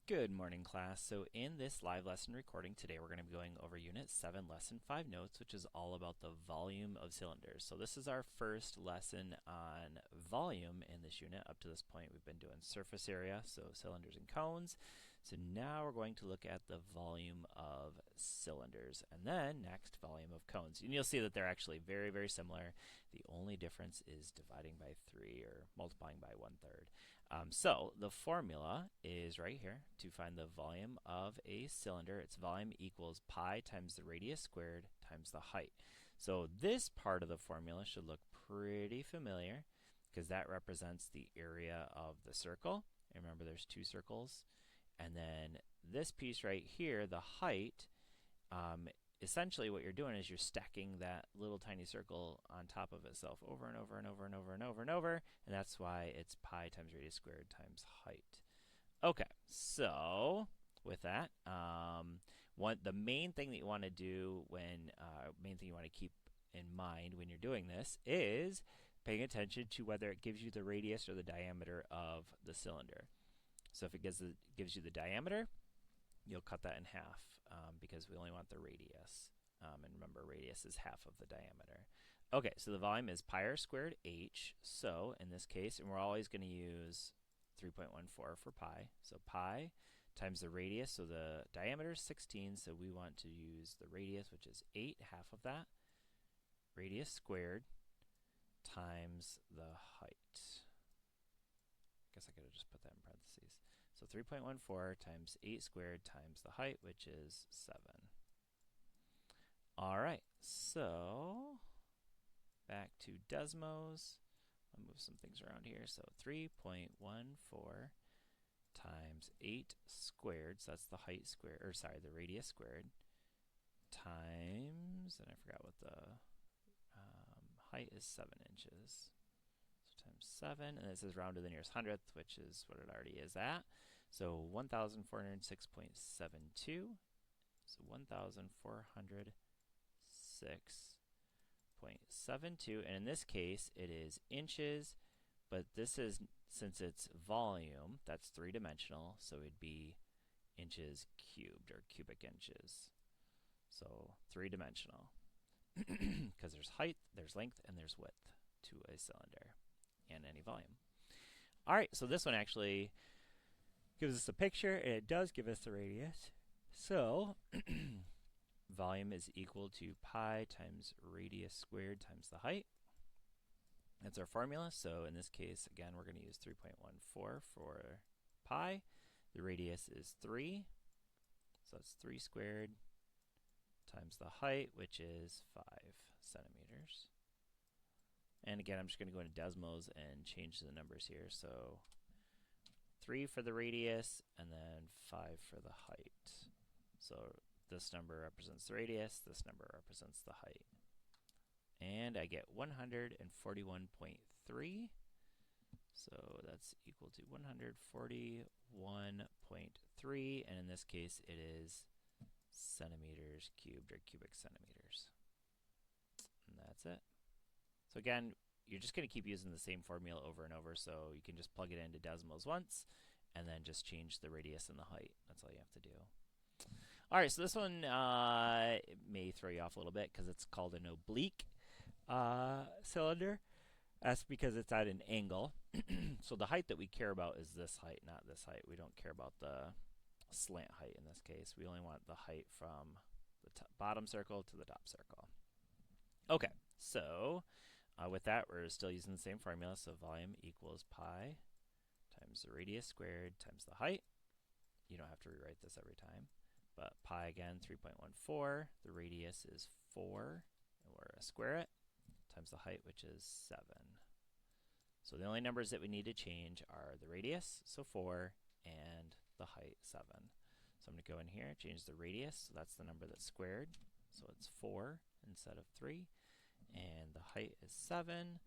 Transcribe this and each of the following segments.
Good morning, class. So in this live lesson recording today, we're going to be going over Unit 7, Lesson 5 notes, which is all about the volume of cylinders. So this is our first lesson on volume in this unit. Up to this point, we've been doing surface area, so cylinders and cones. So now we're going to look at the volume of cylinders, and then next, volume of cones. And you'll see that they're actually very, very similar. The only difference is dividing by 3 or multiplying by 1/3. So the formula is right here to find the volume of a cylinder. Its volume equals pi times the radius squared times the height. So this part of the formula should look pretty familiar because that represents the area of the circle. And remember, there's two circles. And then this piece right here, the height, essentially what you're doing is you're stacking that little tiny circle on top of itself over and over and over and over and over and over, and that's why it's pi times radius squared times height. Okay, so with that, the main thing that you want to do main thing you want to keep in mind when you're doing this is paying attention to whether it gives you the radius or the diameter of the cylinder. So if it gives you the diameter, you'll cut that in half because we only want the radius. And remember, radius is half of the diameter. Okay, so the volume is pi r squared h. So in this case, and we're always going to use 3.14 for pi. So pi times the radius. So the diameter is 16. So we want to use the radius, which is 8, half of that. Radius squared times the height. I guess I could have just put that in parentheses. So 3.14 times 8 squared times the height, which is 7. All right, so back to Desmos. I'll move some things around here. So 3.14 times 8 squared, so that's the height squared, or sorry, the radius squared, times, and I forgot what the height is, 7 inches. Times 7, and this is rounded to the nearest hundredth, which is what it already is at. So 1,406.72. So 1,406.72, and in this case, it is inches, but this is, since it's volume, that's three-dimensional, so it'd be inches cubed, or cubic inches. So three-dimensional, because there's height, there's length, and there's width to a cylinder and any volume. All right, so this one actually gives us a picture, and it does give us the radius. So volume is equal to pi times radius squared times the height. That's our formula. So in this case, again, we're going to use 3.14 for pi. The radius is 3, so that's 3 squared times the height, which is 5 centimeters. And again, I'm just going to go into Desmos and change the numbers here. So 3 for the radius, and then 5 for the height. So this number represents the radius, this number represents the height. And I get 141.3. So that's equal to 141.3, and in this case, it is centimeters cubed, or cubic centimeters. And that's it. So again, you're just going to keep using the same formula over and over, so you can just plug it into Desmos once, and then just change the radius and the height. That's all you have to do. All right, so this one may throw you off a little bit because it's called an oblique cylinder. That's because it's at an angle. So the height that we care about is this height, not this height. We don't care about the slant height in this case. We only want the height from the bottom circle to the top circle. Okay, so with that, we're still using the same formula. So volume equals pi times the radius squared times the height. You don't have to rewrite this every time. But pi again, 3.14. The radius is 4, and we're going to square it, times the height, which is 7. So the only numbers that we need to change are the radius, so 4, and the height, 7. So I'm going to go in here, change the radius, so that's the number that's squared. So it's 4 instead of 3. And the height is 7.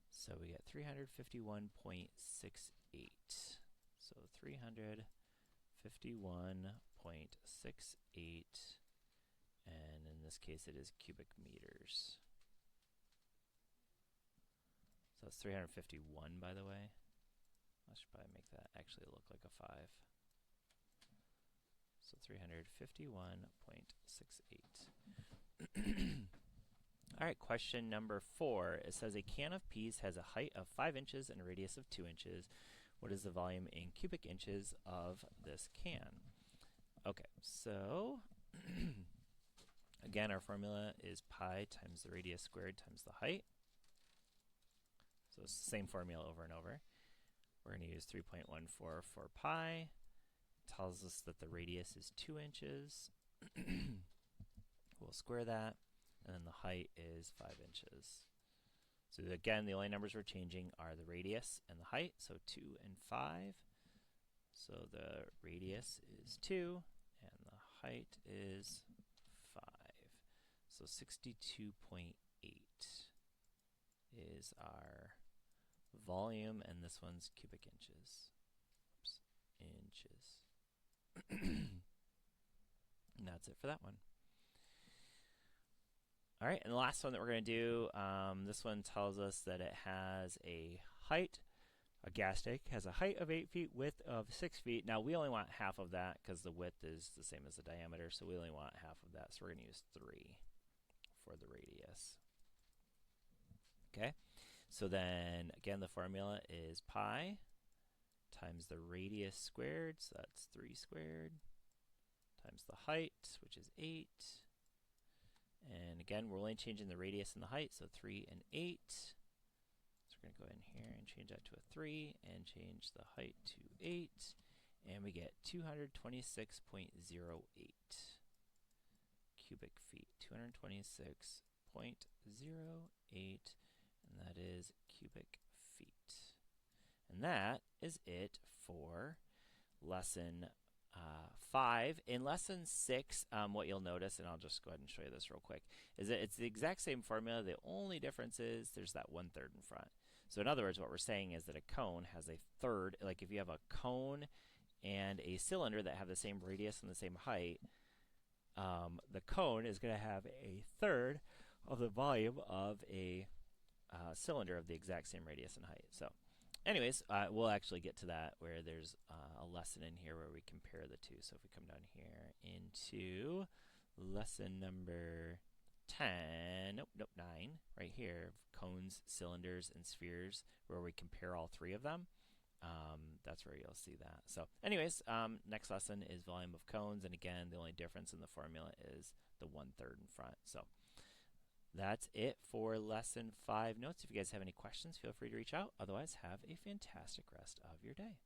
So we get 351.68. So 351.68. And in this case, it is cubic meters. So it's 351, by the way. I should probably make that actually look like a 5. 351.68. All right, question number 4. It says a can of peas has a height of 5 inches and a radius of 2 inches. What is the volume in cubic inches of this can? Okay, so again, our formula is pi times the radius squared times the height. So it's the same formula over and over. We're going to use 3.14 for pi. It tells us that the radius is 2 inches. We'll square that. And then the height is 5 inches. So again, the only numbers we're changing are the radius and the height, so 2 and 5. So the radius is 2, and the height is 5. So 62.8 is our volume, and this one's cubic inches. Oops, inches. And that's it for that one. All right, and the last one that we're going to do, this one tells us that it has a height, a gas tank has a height of 8 feet, width of 6 feet. Now, we only want half of that because the width is the same as the diameter, so we only want half of that. So we're going to use 3 for the radius. Okay, so then, again, the formula is pi times the radius squared, so that's 3 squared, times the height, which is 8. And again, we're only changing the radius and the height, so 3 and 8. So we're going to go in here and change that to a 3 and change the height to 8. And we get 226.08 cubic feet. 226.08, and that is cubic feet. And that is it for lesson 5. In lesson 6, what you'll notice, and I'll just go ahead and show you this real quick, is that it's the exact same formula. The only difference is there's that 1/3 in front. So in other words, what we're saying is that a cone has a third. Like if you have a cone and a cylinder that have the same radius and the same height, the cone is going to have a third of the volume of a cylinder of the exact same radius and height. So anyways, we'll actually get to that where there's a lesson in here where we compare the two. So if we come down here into lesson number 10, nope, 9, right here, cones, cylinders, and spheres, where we compare all 3 of them, that's where you'll see that. So anyways, next lesson is volume of cones, and again, the only difference in the formula is the 1/3 in front. So that's it for lesson 5 notes. If you guys have any questions, feel free to reach out. Otherwise, have a fantastic rest of your day.